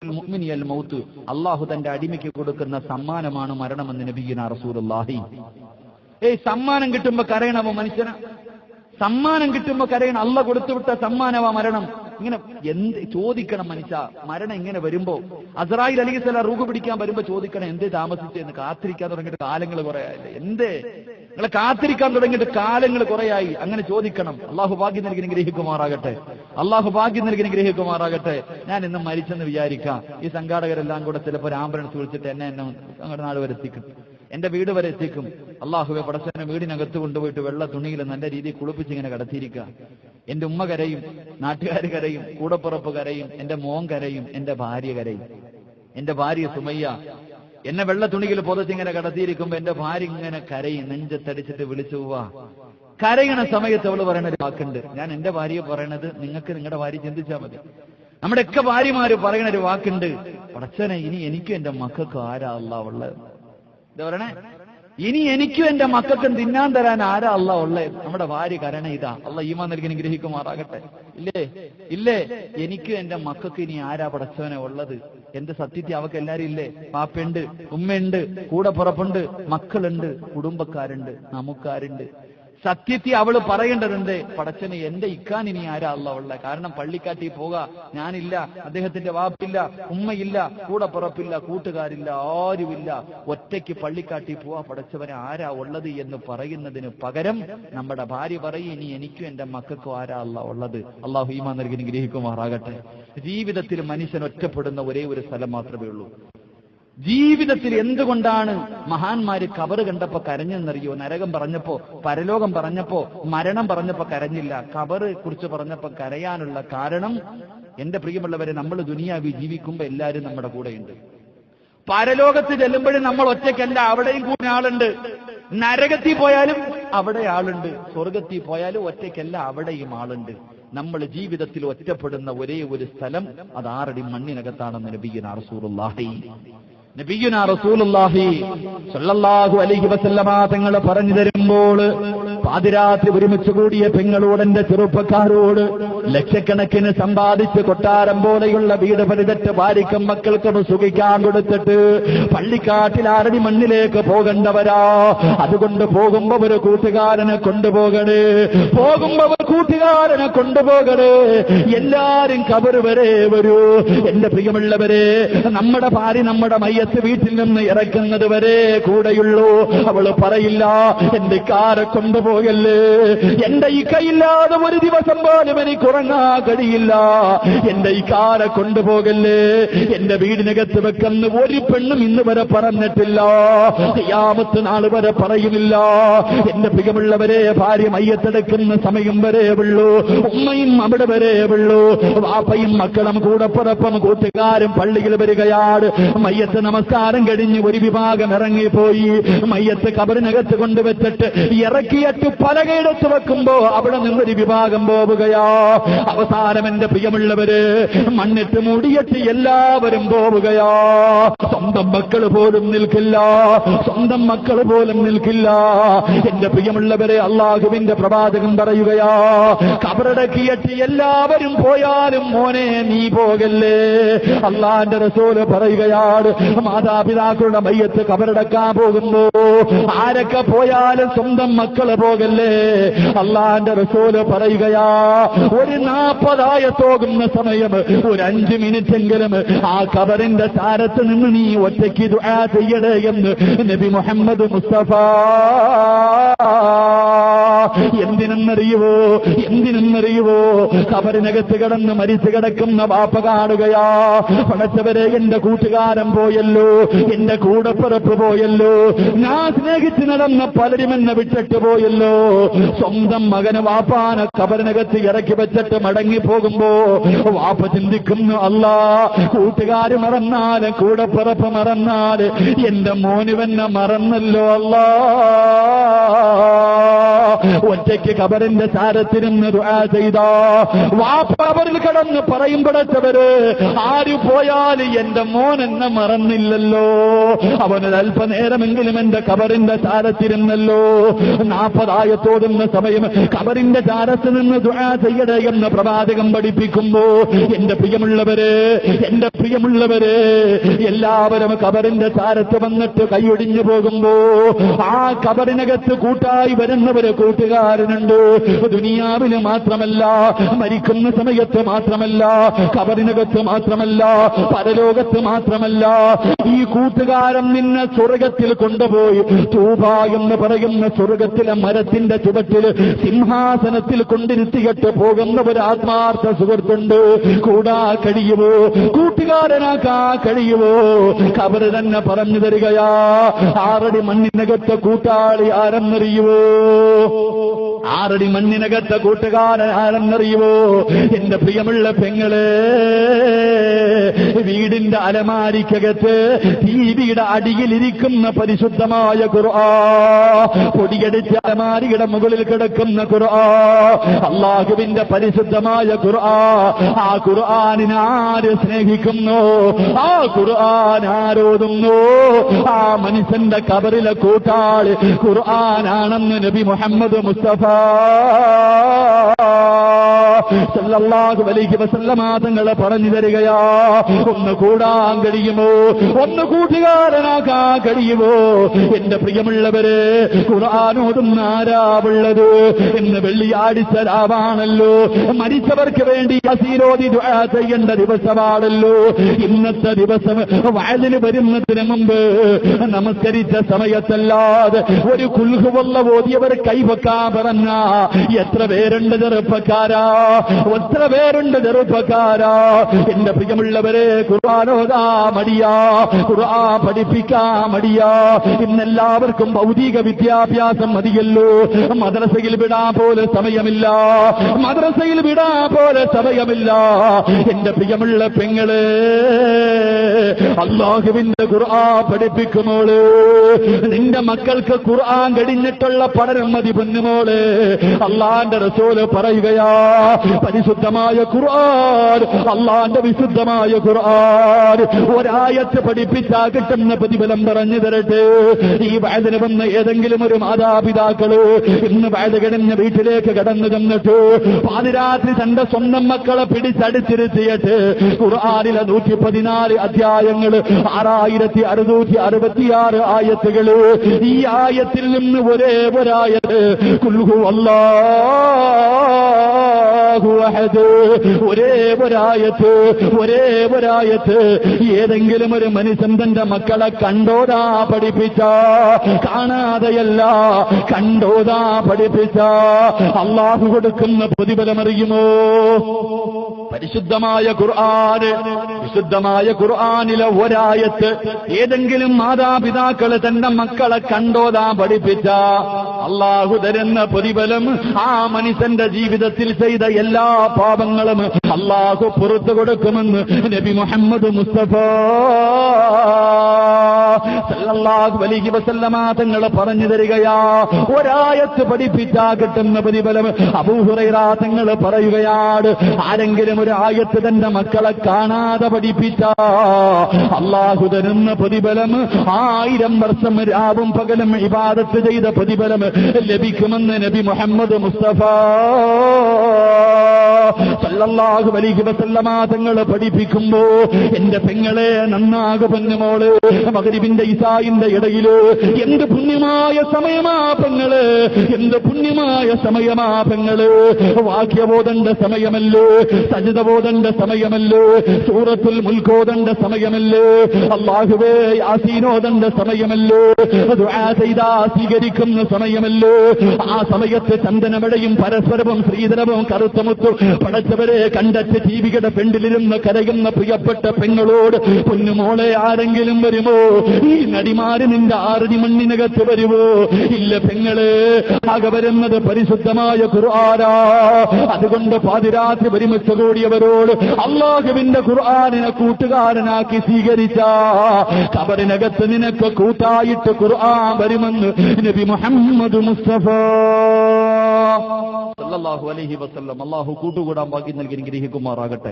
ലിൽ മുഅ്മിനി അൽ മൗത്ത്, അല്ലാഹു തന്റെ അടിമയ്ക്ക് കൊടുക്കുന്ന സമ്മാനമാണ് മരണമെന്ന് നബിയുനാ റസൂലുള്ളാഹി. സമ്മാനം കിട്ടുമ്പോ കരയണമോ മനുഷ്യന്? സമ്മാനം കിട്ടുമ്പോ കരയണം. അള്ള കൊടുത്തുവിട്ട സമ്മാനമാ മരണം. ഇങ്ങനെ എന്ത് ചോദിക്കണം മനുഷ്യ? മരണം ഇങ്ങനെ വരുമ്പോ അസ്രായീൽ അലൈഹിസ്സലാം റൂഹ് പിടിക്കാൻ വരുമ്പോ ചോദിക്കണം, എന്തേ താമസിച്ചെന്ന്? കാത്തിരിക്കാൻ തുടങ്ങിയിട്ട് കാലങ്ങൾ കുറയായില്ലേ? എന്തേ നിങ്ങളെ കാത്തിരിക്കാൻ തുടങ്ങിയിട്ട് കാലങ്ങൾ കുറയായി? അങ്ങനെ ചോദിക്കണം. അള്ളാഹു ഭാഗ്യം നൽകി ഗ്രഹിക്കുമാറാകട്ടെ. അള്ളാഹു ഭാഗ്യം നൽകി ഗ്രഹിക്കുമാറാകട്ടെ. ഞാൻ ഇന്ന് മരിച്ചെന്ന് വിചാരിക്കാം. ഈ സംഘാടകരെല്ലാം കൂടെ ചിലപ്പോൾ ആംബുലൻസ് വിളിച്ചിട്ട് എന്നെ അങ്ങോട്ട് നാട് വരെ എത്തിക്കും, എന്റെ വീട് വരെ എത്തിക്കും. അള്ളാഹുവെ പടച്ചവനെ വീടിനകത്ത് കൊണ്ടുപോയിട്ട് വെള്ള തുണിയിൽ നല്ല രീതിയിൽ കുളിപ്പിച്ച് ഇങ്ങനെ കടത്തിയിരിക്കുക. എന്റെ ഉമ്മ കരയും, നാട്ടുകാർ കരയും, കൂടപ്പുറപ്പ് കരയും, എന്റെ മോൻ കരയും, എന്റെ ഭാര്യ കരയും. എന്റെ ഭാര്യ സുമയ്യ എന്നെ വെള്ള തുണിയിൽ പുതച്ചിങ്ങനെ കടത്തിയിരിക്കുമ്പോ എന്റെ ഭാര്യ ഇങ്ങനെ കരയും, നെഞ്ചത്തടിച്ചിട്ട് വിളിച്ചു പോവാ. കരയണ സമയത്ത് അവള് പറയണ ഒരു വാക്കുണ്ട്. ഞാൻ എന്റെ ഭാര്യയെ പറയണത് നിങ്ങൾക്ക് നിങ്ങളുടെ ഭാര്യ ചിന്തിച്ചാൽ മതി. നമ്മുടെയൊക്കെ ഭാര്യമാര് പറയണ ഒരു വാക്കുണ്ട്, പടച്ചവനെ ഇനി എനിക്കും എന്റെ മക്കൾക്കും ആരാ അല്ലാഹ് ഉള്ളത്? എന്താ പറയണേ? ഇനി എനിക്കും എന്റെ മക്കൾക്കും തിന്നാൻ തരാൻ ആരാ അല്ലാഹ് ഉള്ളത്? നമ്മുടെ ഭാര്യ കരണ ഇതാ. അല്ലാഹ് ഈമാൻ നൽകി ഗ്രഹിക്കുമാറാകട്ടെ. ഇല്ലേ എനിക്കും എന്റെ മക്കൾക്ക് ഇനി ആരാ പടച്ചവനെ ഉള്ളത്? എന്റെ സത്യത്തിൽ അവക്ക് എല്ലാരും ഇല്ലേ? പാപ്പയുണ്ട്, ഉമ്മയുണ്ട്, കൂടെ പുറപ്പുണ്ട്, മക്കളുണ്ട്, കുടുംബക്കാരുണ്ട്, നമുക്കാരുണ്ട്. സത്യത്തിൽ അവള് പറയേണ്ടതെന്തേ? പടച്ചനെ എന്റെ ഇക്കാൻ ഇനി ആരാ അല്ലാഹ് ഉള്ളത്? കാരണം പള്ളിക്കാട്ടി പോകാ ഞാനില്ല, അദ്ദേഹത്തിന്റെ വാപ്പില്ല, ഉമ്മയില്ല, കൂടെ പുറപ്പില്ല, കൂട്ടുകാരില്ല, ആരുമില്ല, ഒറ്റയ്ക്ക് പള്ളിക്കാട്ടി പോവാ. പടച്ചവനെ ആരാ ഉള്ളത് എന്ന് പറയുന്നതിന് പകരം നമ്മുടെ ഭാര്യ പറയും, ഇനി എനിക്കും എന്റെ മക്കൾക്കും ആരാ അല്ലാഹ് ഉള്ളത്? അള്ളാഹു ഈമാൻ നൽകി ഗ്രഹിക്കുമാറാകട്ടെ. ജീവിതത്തിൽ മനുഷ്യൻ ഒറ്റപ്പെടുന്ന ഒരേ ഒരു സ്ഥലം മാത്രമേ ഉള്ളൂ. ജീവിതത്തിൽ എന്തുകൊണ്ടാണ് മഹാന്മാര് കബറ് കണ്ടപ്പോ കരഞ്ഞെന്നറിയോ? നരകം പറഞ്ഞപ്പോ, പരലോകം പറഞ്ഞപ്പോ, മരണം പറഞ്ഞപ്പോ കരഞ്ഞില്ല. കബറ് കുറിച്ച് പറഞ്ഞപ്പോ കരയാനുള്ള കാരണം, എന്റെ പ്രിയമുള്ളവരെ, നമ്മൾ ദുനിയാവി ജീവിക്കുമ്പോ എല്ലാരും നമ്മുടെ കൂടെയുണ്ട്. പരലോകത്ത് ചെല്ലുമ്പോഴും നമ്മൾ ഒറ്റയ്ക്കല്ല, അവിടെയും കൂടെ ആളുണ്ട്. നരകത്തിൽ പോയാലും അവിടെ ആളുണ്ട്, സ്വർഗത്തിൽ പോയാലും ഒറ്റയ്ക്കല്ല, അവിടെയും ആളുണ്ട്. നമ്മൾ ജീവിതത്തിൽ ഒറ്റപ്പെടുന്ന ഒരേ ഒരു സ്ഥലം അത് 6 അടി മണ്ണിനകത്താണെന്ന് നബിയുനാ റസൂലുള്ളാഹി സ്വല്ലല്ലാഹു അലൈഹി വസല്ലമ തങ്ങൾ പറഞ്ഞു തരുമ്പോൾ, പാതിരാത്രി ഒരുമിച്ച് കൂടിയ പെങ്ങളോട്, എന്റെ ചെറുപ്പക്കാരോട്, ലക്ഷക്കണക്കിന് സമ്പാദിച്ച് കൊട്ടാരം പോലെയുള്ള വീട് പരിതറ്റ് ഭാര്യയ്ക്കും മക്കൾക്കും സുഖിക്കാൻ കൊടുത്തിട്ട് പള്ളിക്കാട്ടിൽ 6 അടി മണ്ണിലേക്ക് പോകേണ്ടവരാ. അതുകൊണ്ട് പോകുമ്പോ ഒരു കൂട്ടുകാരനെ കൊണ്ടുപോകണേ, പോകുമ്പോ ഒരു കൂട്ടുകാരനെ കൊണ്ടുപോകണേ. എല്ലാരും കബറ് വരെ വരൂ. എന്റെ പ്രിയമുള്ളവരെ, നമ്മുടെ ഭാര്യ നമ്മുടെ മയ്യത്ത് വീട്ടിൽ നിന്ന് ഇറക്കുന്നത് വരെ കൂടെയുള്ളൂ. അവള് പറയില്ല, എന്റെ കാരെ കൊണ്ടുപോകല്ലേ, എന്റെ ഈ കൈയില്ലാതെ ഒരു ദിവസം പോലും എനിക്ക് ഉറങ്ങാൻ കഴിയില്ല, എന്റെ ഈ കാരെ കൊണ്ടുപോകല്ലേ. എന്റെ വീടിനകത്ത് വെക്കുന്ന ഒരു പെണ്ണും ഇന്ന് വരെ പറഞ്ഞിട്ടില്ല, ഖിയാമത്ത് നാൾ വരെ പറയുന്നില്ല. എന്റെ പ്രിയമുള്ളവരെ, ഭാര്യ മയ്യത്തെടുക്കുന്ന സമയം വരെ ഉള്ളൂ, ഉമ്മയും അവിടെ വരെ ഉള്ളൂ, വാപ്പയും മക്കളും കൂടപ്പുറപ്പം കൂട്ടുകാരും പള്ളിയിൽ വരികയാണ്. മയ്യത്ത് നമസ്കാരം കഴിഞ്ഞ് ഒരു വിഭാഗം ഇറങ്ങിപ്പോയി. മയ്യത്ത് കബറിനകത്ത് കൊണ്ടുവച്ചിട്ട് ഇറക്കിയിട്ട് പലകയിടത്ത് വെക്കുമ്പോ അവിടെ നിന്നൊരു വിഭാഗം പോവുകയാ. അവസാനം എന്റെ പ്രിയമുള്ളവര്, മണ്ണിട്ട് മൂടിയിട്ട് എല്ലാവരും പോവുകയാ. സ്വന്തം മക്കൾ പോലും നിൽക്കില്ല, സ്വന്തം മക്കൾ പോലും നിൽക്കില്ല. എന്റെ പ്രിയമുള്ളവരെ, അള്ളാഹുവിന്റെ പ്രവാചകൻ പറയുകയാ, കബറടക്കിയിട്ട് എല്ലാവരും പോയാലും മോനെ നീ പോകല്ലേ. അള്ളാന്റെ റസൂല് പറയുകയാണ്, മാതാപിതാക്കളുടെ മയ്യത്ത് കബറടക്കാൻ പോകുന്നു, ആരൊക്കെ പോയാലും സ്വന്തം മക്കള് പോകല്ലേ. അള്ളാന്റെ റസൂല് പറയുകയാ, ഒരു 40 ആയത്തോകുന്ന സമയം ഒരു 5 മിനിറ്റെങ്കിലും ആ കബറിന്റെ ചാരത്ത് നിന്ന് നീ ഒറ്റയ്ക്ക് ദുആ ചെയ്യണേ എന്ന് നബി മുഹമ്മദ് മുസ്തഫ. എന്തിനെന്നറിയുവോ? കബറിനകത്ത് കിടന്ന് മരിച്ചു കിടക്കുന്ന വാപ്പ കാണുകയാ, പടച്ചവരെ എന്റെ കൂട്ടുകാരൻ പോയല്ലോ, എന്റെ കൂടപ്പിറപ്പ് പോയല്ലോ, ഞാൻ സ്നേഹിച്ച് നടന്ന പലരും എന്നെ വിട്ടിട്ട് പോയല്ലോ. സ്വന്തം മകന് വാപ്പാനെ കബറിനകത്ത് ഇറക്കി വെച്ചിട്ട് മടങ്ങിപ്പോകുമ്പോ വാപ്പ ചിന്തിക്കുന്നു, അല്ലാ, കൂട്ടുകാര് മറന്നാല്, കൂടപ്പിറപ്പ് മറന്നാല്, എന്റെ മോനുവെന്നെ മറന്നല്ലോ അല്ലാ. ഒറ്റയ്ക്ക് ഖബറിന്റെ ചാരത്തിരുന്ന് ദുആ ചെയ്താ വാപ്പ ഖബറിൽ കിടന്ന് പറയും, പടച്ചവര് ആര് പോയാൽ എന്റെ മോൻ എന്നെ മറന്നില്ലല്ലോ, അവന് അല്പനേരമെങ്കിലും എന്റെ ഖബറിന്റെ ചാരത്തിരുന്നല്ലോ. 40 ആയത്തോടുന്ന സമയം ഖബറിന്റെ ചാരത്ത് നിന്ന് ദുആ ചെയ്യടേ എന്ന് പ്രവാചകം പഠിപ്പിക്കുമ്പോ എന്റെ പ്രിയമുള്ളവരെ എല്ലാവരും ഖബറിന്റെ ചാരത്ത് വന്നിട്ട് കൈയൊടിഞ്ഞു പോകുമ്പോ ആ ഖബറിനകത്ത് കൂട്ടായി വരുന്നവര് കൂട്ടുകാരനുണ്ട്. ദുനിയാവില് മാത്രമല്ല, മരിക്കുന്ന സമയത്ത് മാത്രമല്ല, ഖബറിനകത്ത് മാത്രമല്ല, പരലോകത്ത് മാത്രമല്ല. ഈ കൂട്ടുകാരൻ നിന്നെ സ്വർഗത്തിൽ കൊണ്ടുപോയി തൂബ എന്ന് പറയുന്ന സ്വർഗത്തിലെ മരത്തിന്റെ ചുവട്ടിൽ സിംഹാസനത്തിൽ കൊണ്ടിരുത്തിയിട്ട് പോകുന്ന ഒരു ആത്മാർത്ഥ സുഹൃത്തുണ്ട്. കൂടാ കഴിയുമോ? കൂട്ടുകാരനാക്കാ കഴിയുമോ? ഖബർ തന്നെ പറഞ്ഞു തരികയാ, 6 അടി മണ്ണിനകത്തെ കൂട്ടാളി ആരെന്നറിയുവോ? 6 അടി മണ്ണിനകത്തെ കൂട്ടുകാരൻ ആരെന്നറിയുവോ? എന്റെ പ്രിയമുള്ള പെങ്ങളെ, വീടിന്റെ അലമാരിക്കകത്ത് ടിവിയുടെ അടിയിലിരിക്കുന്ന പരിശുദ്ധമായ ഖുർആൻ, പൊടിയടിച്ച അലമാരിയുടെ മുകളിൽ കിടക്കുന്ന ഖുർആൻ, അല്ലാഹുവിന്റെ പരിശുദ്ധമായ ഖുർആൻ. ആ ഖുർആനിനെ ആര് സ്നേഹിക്കുന്നു, ആ ഖുർആൻ ആരോടുന്നു, ആ മനുഷ്യന്റെ ഖബറിലെ കൂട്ടാളി ഖുർആനാണെന്ന് നബി മുഹമ്മദ് മുസ്തഫ സല്ലല്ലാഹു അലൈഹി വസല്ലമ തങ്ങളെ പറഞ്ഞു തരികയാ. ഒന്ന് കൂടാൻ കഴിയുമോ? ഒന്ന് കൂട്ടുകാരനാക്കാൻ കഴിയുമോ? എന്റെ പ്രിയമുള്ളവരെ, ഖുർആനോടുന്ന ആരാവുള്ളത്? ഇന്ന് വെള്ളിയാഴ്ച രാവാണല്ലോ, മരിച്ചവർക്ക് വേണ്ടി യാസീനോദി ദുആ ചെയ്യേണ്ട ദിവസമാണല്ലോ. ഇന്നത്തെ ദിവസം വഅദിന് വരുന്നതിന് മുമ്പ് നമസ്കരിച്ച സമയത്തല്ലാതെ ഒരു ഖുൽ ഹുവല്ലാഹ് ഓതിയവർ കൈവക്കാൻ പറഞ്ഞ എത്ര പേരുണ്ട് ചെറുപ്പക്കാരാ, എത്ര പേരുണ്ട് ചെറുപ്പക്കാരാ? എന്റെ പ്രിയമുള്ളവരെ, ഖുർആനോദാ മടിയാ, ഖുർആൻ പഠിപ്പിക്കാൻ മടിയാ. ഇന്നെല്ലാവർക്കും ഭൗതിക വിദ്യാഭ്യാസം മതിയല്ലോ. മദ്രസയിൽ വിടാൻ പോലെ സമയമില്ല, മദ്രസയിൽ വിടാൻ പോലെ സമയമില്ല. എന്റെ പ്രിയമുള്ള പെങ്ങളെ, അല്ലാഹുവിന്റെ ഖുർആൻ പഠിപ്പിക്കുമോള്. നിന്റെ മക്കൾക്ക് ഖുർആൻ കഴിഞ്ഞിട്ടുള്ള പഠനം മതി പൊന്നുമോള്. അള്ളാന്റെ റസൂല് പറയുകയാ, പരിശുദ്ധമായ ഖുർആൻ, അള്ളാന്റെ വിശുദ്ധമായ ഖുർആൻ ഒരായത്ത് പഠിപ്പിച്ചാ കിട്ടുന്ന പ്രതിഫലം പറഞ്ഞു തരട്ടെ. ഈ വഅദിന് വന്ന ഏതെങ്കിലും ഒരു മാതാപിതാക്കള് ഇന്ന് വഅദ് കഴിഞ്ഞ വീട്ടിലേക്ക് കടന്നു ചെന്നിട്ട് പാതിരാത്രി തന്റെ സ്വന്തം മക്കളെ പിടിച്ചടിച്ചിരുത്തിയിട്ട് ഖുർആനിലെ 114 അധ്യായങ്ങൾ, 6666 ആയത്തുകള്, ഈ ആയത്തിൽ നിന്ന് ഒരേ ഒരായത്ത് ഖുൽ ഹുവല്ലാഹു അഹദ്, ഒരേ ഒരായത്ത് ഏതെങ്കിലും ഒരു മനുഷ്യൻ തന്റെ മക്കളെ കണ്ടോതാ പഠിപ്പിച്ച, കാണാതെയല്ല കണ്ടോതാ പഠിപ്പിച്ച അല്ലാഹു കൊടുക്കുന്ന പ്രതിഫലമറിയുമോ? പരിശുദ്ധമായ ഖുർആന്, വിശുദ്ധമായ ഖുർആനിലെ ഒരായത്ത് ഏതെങ്കിലും മാതാപിതാക്കള് തന്റെ മക്കളെ കണ്ടോതാ പഠിപ്പിച്ച അല്ലാഹു തരുന്ന പ്രതിഫലം ആ മനുഷ്യന്റെ ജീവിതത്തിൽ ചെയ്ത എല്ലാ പാപങ്ങളും അല്ലാഹു പുറത്തു കൊടുക്കുമെന്ന് നബി മുഹമ്മദ് മുസ്തഫ സല്ലല്ലാഹു അലൈഹി വസല്ലമ തങ്ങൾ പറഞ്ഞു തരികയാ. ഒരായത്ത് പഠിപ്പിച്ചാ കിട്ടുന്ന പ്രതിഫലം അബൂ ഹുറൈറ തങ്ങൾ പറയുകയാണ്, ആരെങ്കിലും ഒരു ആയത്ത് തന്റെ മക്കളെ കാണാതെ പഠിപ്പിച്ച അല്ലാഹു തരുന്ന പ്രതിഫലം 1000 വർഷം രാവും പകലും ഇബാദത്ത് ചെയ്ത പ്രതിഫലം ലഭിക്കുമെന്ന് നബി മുഹമ്മദ് മുസ്തഫ സല്ലല്ലാഹു അലൈഹി വസല്ലമ തങ്ങൾ പഠിപ്പിക്കുമ്പോ എന്റെ പെങ്ങളെ നന്നാകു പൊന്നുമോള്, മഗ്രിബിന്റെ ഇശാഇന്റെ ഇടയില് എന്ത് പുണ്യമായ സമയമാ പെങ്ങള്, എന്ത് പുണ്യമായ സമയമാ പെങ്ങള്. വാക്യബോധണ്ട സമയമല്ലോ, സജ്ദ ബോധണ്ട സമയമല്ലോ, സൂറത്തുൽ മുൽക്ക് ഓതണ്ട സമയമല്ലോ, അല്ലാഹുവേ യാസീനോദണ്ട സമയമല്ലോ, ദുആ ചെയ്താ സ്വീകരിക്കുന്ന സമയമല്ലോ. ആ സമയത്ത് ചന്ദനമഴയും പരസ്പരവും ശ്രീധരവും കറുത്തമുത്തും പടച്ചവരെ ഇതുവരെ കണ്ടെത്തി ടിവിയുടെ പെണ്ടിലിരുന്ന് കരയുന്ന പ്രിയപ്പെട്ട പെങ്ങളോട് പൊന്നുമോളെ ആരെങ്കിലും വരുമോ? ഈ നടിമാര് നിന്റെ ആറടി മണ്ണിനകത്ത് വരുമോ? ഇല്ല പെങ്ങള്, ആകെ വരുന്നത് പരിശുദ്ധമായ ഖുർആനാ. അതുകൊണ്ട് പാതിരാത്രി ഒരുമിച്ച് കൂടിയവരോട് അല്ലാഹുവിന്റെ ഖുർആനിനെ കൂട്ടുകാരനാക്കി സ്വീകരിച്ച ഖബറിനകത്ത് നിനക്ക് കൂട്ടായിട്ട് ഖുർആൻ വരുമെന്ന് നബി മുഹമ്മദ് മുസ്തഫ സല്ലല്ലാഹു അലൈഹി വസല്ലം. അല്ലാഹു കൂട്ടുകൂടാൻ ഭാഗ്യം നൽകി അനുഗ്രഹിക്കുമാറാകട്ടെ.